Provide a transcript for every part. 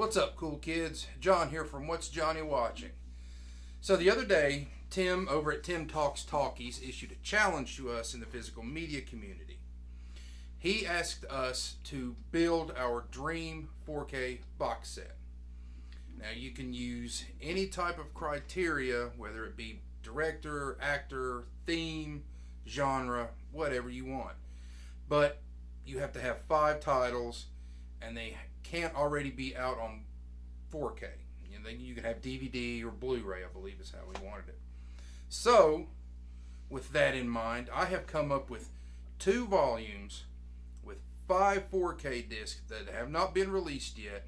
What's up, cool kids? John here from What's Johnny Watching. So the other day, Tim over at Tim Talks Talkies issued a challenge to us in the physical media community. He asked us to build our dream 4K box set. Now you can use any type of criteria, whether it be director, actor, theme, genre, whatever you want. But you have to have 5 titles, and they can't already be out on 4K. You can have DVD or Blu-ray, I believe is how we wanted it. So, with that in mind, I have come up with 2 volumes with 5 4K discs that have not been released yet,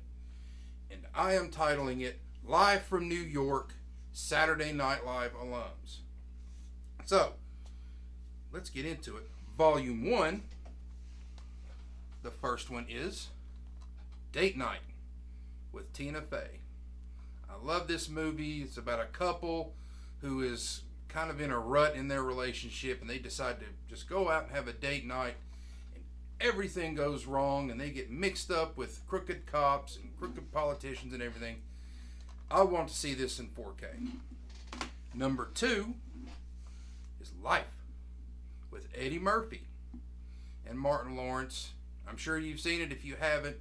and I am titling it Live from New York, Saturday Night Live Alums. So, let's get into it. Volume 1, the first one is Date Night with Tina Fey. I love this movie. It's about a couple who is kind of in a rut in their relationship, and they decide to just go out and have a date night, and everything goes wrong, and they get mixed up with crooked cops and crooked politicians and everything. I want to see this in 4K. Number 2 is Life with Eddie Murphy and Martin Lawrence. I'm sure you've seen it. If you haven't,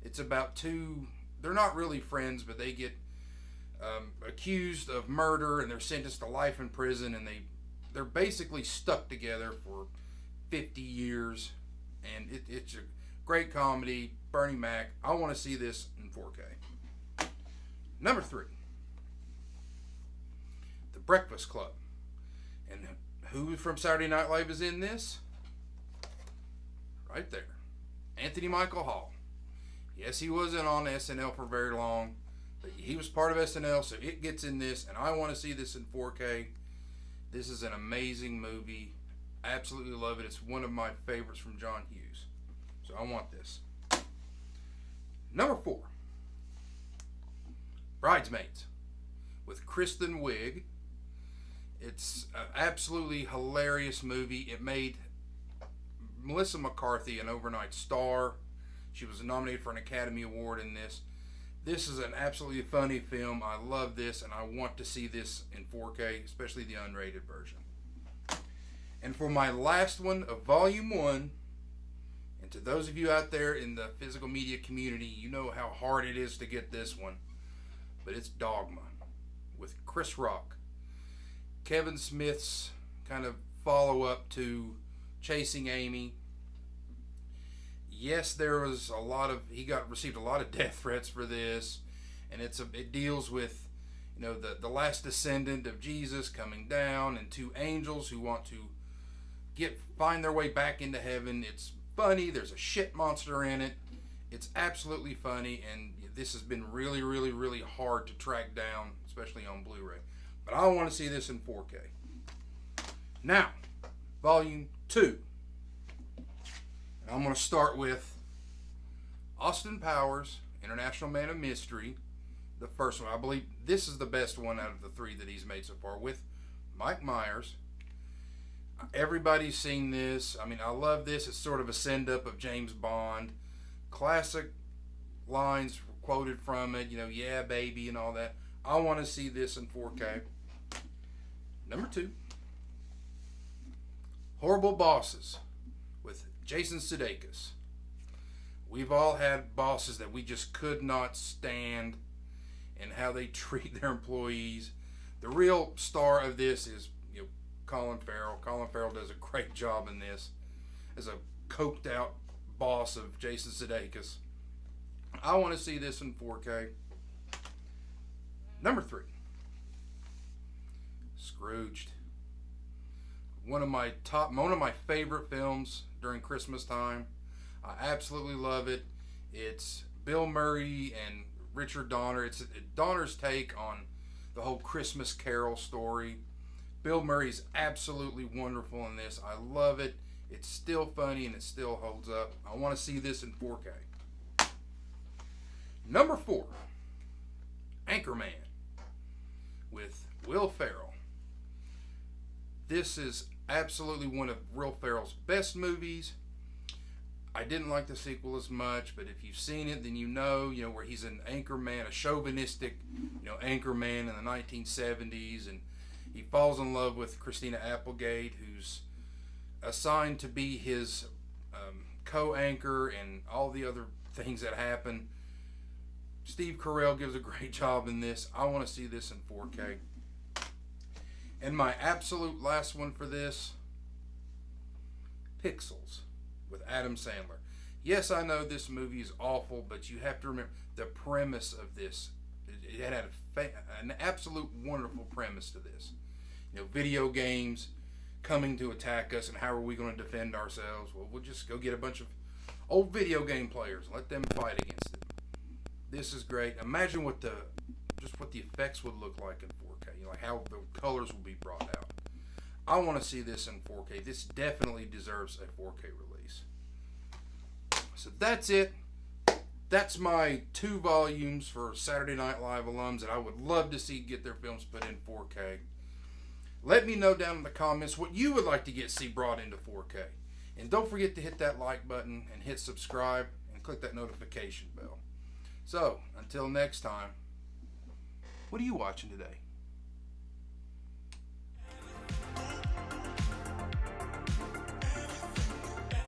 it's about 2, they're not really friends, but they get accused of murder, and they're sentenced to life in prison, and they're basically stuck together for 50 years, and it's a great comedy. Bernie Mac. I want to see this in 4K. Number 3, The Breakfast Club. And who from Saturday Night Live is in this? Right there. Anthony Michael Hall. Yes, he wasn't on SNL for very long, but he was part of SNL, so it gets in this, and I want to see this in 4K. This is an amazing movie. Absolutely love it. It's one of my favorites from John Hughes. So I want this. Number 4, Bridesmaids with Kristen Wiig. It's an absolutely hilarious movie. It made Melissa McCarthy an overnight star. She was nominated for an Academy Award in this. This is an absolutely funny film. I love this, and I want to see this in 4K, especially the unrated version. And for my last one of Volume 1, and to those of you out there in the physical media community, you know how hard it is to get this one, but it's Dogma with Chris Rock. Kevin Smith's kind of follow-up to Chasing Amy. Yes, there was he received a lot of death threats for this, and it deals with, the last descendant of Jesus coming down, and 2 angels who want to find their way back into heaven. It's funny. There's a shit monster in it. It's absolutely funny, and this has been really, really, really hard to track down, especially on Blu-ray. But I want to see this in 4K. Now, Volume 2. I'm going to start with Austin Powers, International Man of Mystery, the first one. I believe this is the best one out of the 3 that he's made so far, with Mike Myers. Everybody's seen this. I mean, I love this. It's sort of a send-up of James Bond. Classic lines quoted from it, yeah, baby, and all that. I want to see this in 4K. Number 2, Horrible Bosses with Jason Sudeikis. We've all had bosses that we just could not stand, and how they treat their employees. The real star of this is Colin Farrell. Colin Farrell does a great job in this as a coked out boss of Jason Sudeikis. I want to see this in 4K. Number 3, Scrooged. One of my favorite films during Christmas time. I absolutely love it. It's Bill Murray and Richard Donner. It's Donner's take on the whole Christmas Carol story. Bill Murray's absolutely wonderful in this. I love it. It's still funny, and it still holds up. I want to see this in 4K. Number 4, Anchorman with Will Ferrell. This is absolutely one of Will Ferrell's best movies. I didn't like the sequel as much, but if you've seen it, then you know where he's an anchorman, a chauvinistic, anchorman in the 1970s, and he falls in love with Christina Applegate, who's assigned to be his co-anchor and all the other things that happen. Steve Carell gives a great job in this. I want to see this in 4K. And my absolute last one for this, Pixels with Adam Sandler. Yes, I know this movie is awful, but you have to remember the premise of this. It had an absolute wonderful premise to this. Video games coming to attack us, and how are we going to defend ourselves? Well, we'll just go get a bunch of old video game players and let them fight against it. This is great. Imagine what the effects would look like in 4K. Like how the colors will be brought out. I want to see this in 4K. This definitely deserves a 4K release. So that's it. That's my 2 volumes for Saturday Night Live alums that I would love to see get their films put in 4K. Let me know down in the comments what you would like to see brought into 4K. And don't forget to hit that like button and hit subscribe and click that notification bell. So, until next time, what are you watching today?